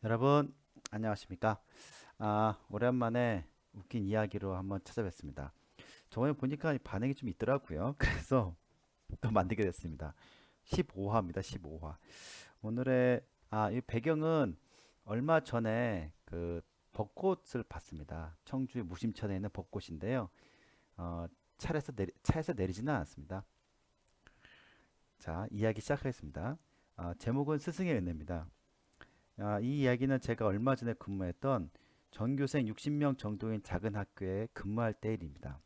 여러분 안녕하십니까? 오랜만에 웃긴 이야기로 한번 찾아뵙습니다. 저번에 보니까 반응이 좀 있더라고요. 그래서 또 만들게 됐습니다. 15화입니다. 15화. 오늘의 이 배경은 얼마 전에 그 벚꽃을 봤습니다. 청주의 무심천에 있는 벚꽃인데요. 어, 차에서 내리지는 않았습니다. 자, 이야기 시작하겠습니다. 제목은 스승의 은혜입니다. 이 이야기는 제가 얼마 전에 근무했던 전교생 60명 정도인 작은 학교에 근무할 때 일입니다.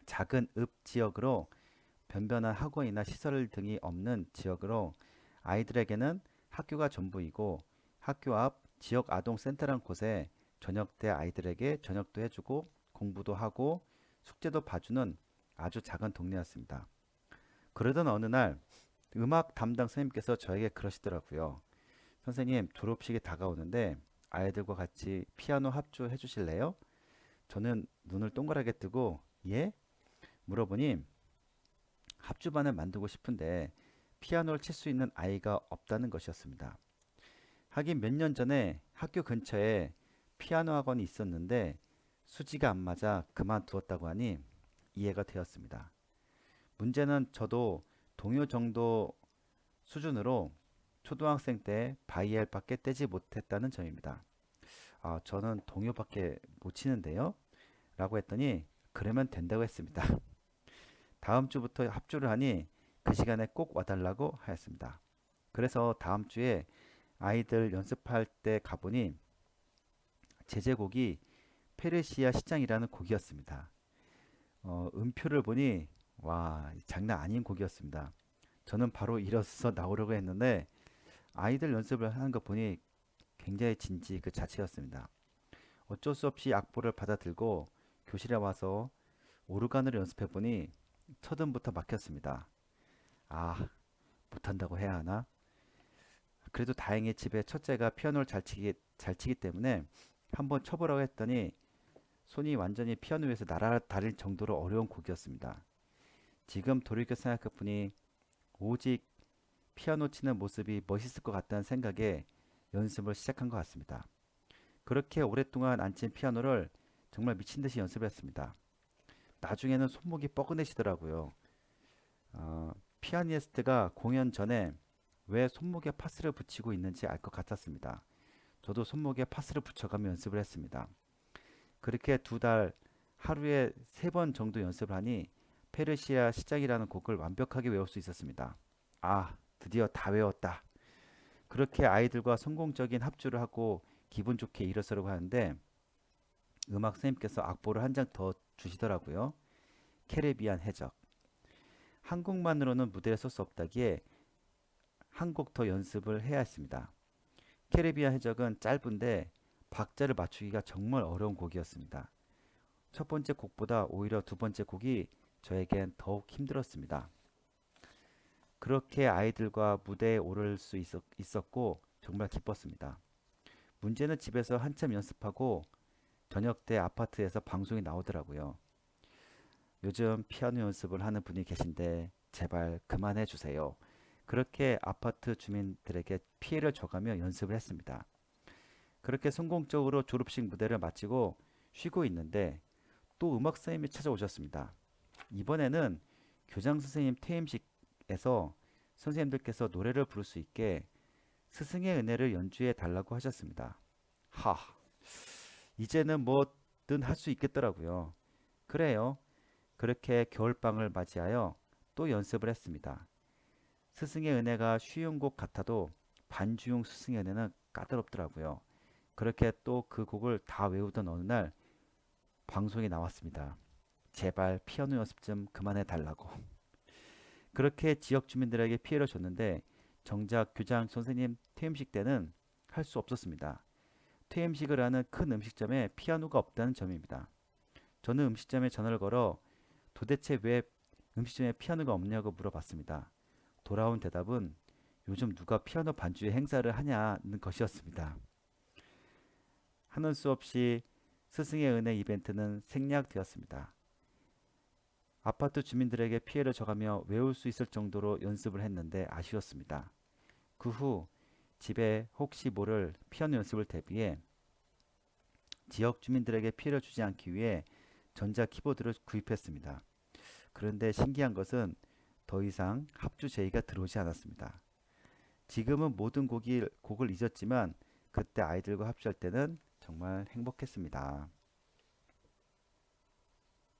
작은 읍 지역으로 변변한 학원이나 시설 등이 없는 지역으로 아이들에게는 학교가 전부이고 학교 앞 지역 아동센터란 곳에 저녁 때 아이들에게 저녁도 해주고 공부도 하고 숙제도 봐주는 아주 작은 동네였습니다. 그러던 어느 날 음악 담당 선생님께서 저에게 그러시더라고요. 선생님, 졸업식이 다가오는데 아이들과 같이 피아노 합주해 주실래요? 저는 눈을 동그랗게 뜨고 예? 물어보니 합주반을 만들고 싶은데 피아노를 칠 수 있는 아이가 없다는 것이었습니다. 하긴 몇 년 전에 학교 근처에 피아노 학원이 있었는데 수지가 안 맞아 그만두었다고 하니 이해가 되었습니다. 문제는 저도 동요 정도 수준으로 초등학생 때 바이엘밖에 떼지 못했다는 점입니다. 저는 동요밖에 못 치는데요. 라고 했더니 그러면 된다고 했습니다. 다음 주부터 합주를 하니 그 시간에 꼭 와달라고 하였습니다. 그래서 다음 주에 아이들 연습할 때 가보니 제제곡이 페르시아 시장이라는 곡이었습니다. 음표를 보니 와 장난 아닌 곡이었습니다. 저는 바로 일어서 나오려고 했는데 아이들 연습을 하는 거 보니 굉장히 진지 그 자체였습니다. 어쩔 수 없이 악보를 받아들고 교실에 와서 오르간을 연습해 보니 첫음부터 막혔습니다. 못한다고 해야 하나? 그래도 다행히 집에 첫째가 피아노를 잘 치기 때문에 한번 쳐보라고 했더니 손이 완전히 피아노 위에서 날아다릴 정도로 어려운 곡이었습니다. 지금 돌이켜 생각해 보니 오직 피아노 치는 모습이 멋있을 것 같다는 생각에 연습을 시작한 것 같습니다. 그렇게 오랫동안 안 친 피아노를 정말 미친 듯이 연습했습니다. 나중에는 손목이 뻐근해지더라고요. 피아니스트가 공연 전에 왜 손목에 파스를 붙이고 있는지 알 것 같았습니다. 저도 손목에 파스를 붙여가며 연습을 했습니다. 그렇게 두 달 하루에 3번 정도 연습을 하니 페르시아 시작이라는 곡을 완벽하게 외울 수 있었습니다. 드디어 다 외웠다. 그렇게 아이들과 성공적인 합주를 하고 기분 좋게 일어서려고 하는데 음악 선생님께서 악보를 한 장 더 주시더라고요. 캐리비안 해적. 한국만으로는 무대에 설 수 없다기에 한 곡 더 연습을 해야 했습니다. 캐리비안 해적은 짧은데 박자를 맞추기가 정말 어려운 곡이었습니다. 첫 번째 곡보다 오히려 두 번째 곡이 저에겐 더욱 힘들었습니다. 그렇게 아이들과 무대에 오를 수 있었고 정말 기뻤습니다. 문제는 집에서 한참 연습하고 저녁 때 아파트에서 방송이 나오더라고요. 요즘 피아노 연습을 하는 분이 계신데 제발 그만해 주세요. 그렇게 아파트 주민들에게 피해를 줘가며 연습을 했습니다. 그렇게 성공적으로 졸업식 무대를 마치고 쉬고 있는데 또 음악 선생님이 찾아오셨습니다. 이번에는 교장 선생님 퇴임식에서 선생님들께서 노래를 부를 수 있게 스승의 은혜를 연주해 달라고 하셨습니다. 하, 이제는 뭐든 할 수 있겠더라고요. 그래요. 그렇게 겨울방을 맞이하여 또 연습을 했습니다. 스승의 은혜가 쉬운 곡 같아도 반주용 스승의 은혜는 까다롭더라고요. 그렇게 또 그 곡을 다 외우던 어느 날 방송이 나왔습니다. 제발 피아노 연습 좀 그만해 달라고. 그렇게 지역 주민들에게 피해를 줬는데 정작 교장 선생님 퇴임식 때는 할 수 없었습니다. 퇴임식을 하는 큰 음식점에 피아노가 없다는 점입니다. 저는 음식점에 전화를 걸어 도대체 왜 음식점에 피아노가 없냐고 물어봤습니다. 돌아온 대답은 요즘 누가 피아노 반주의 행사를 하냐는 것이었습니다. 하는 수 없이 스승의 은혜 이벤트는 생략되었습니다. 아파트 주민들에게 피해를 줘가며 외울 수 있을 정도로 연습을 했는데 아쉬웠습니다. 그 후 집에 혹시 모를 피아노 연습을 대비해 지역 주민들에게 피해를 주지 않기 위해 전자 키보드를 구입했습니다. 그런데 신기한 것은 더 이상 합주 제의가 들어오지 않았습니다. 지금은 모든 곡을 잊었지만 그때 아이들과 합주할 때는 정말 행복했습니다.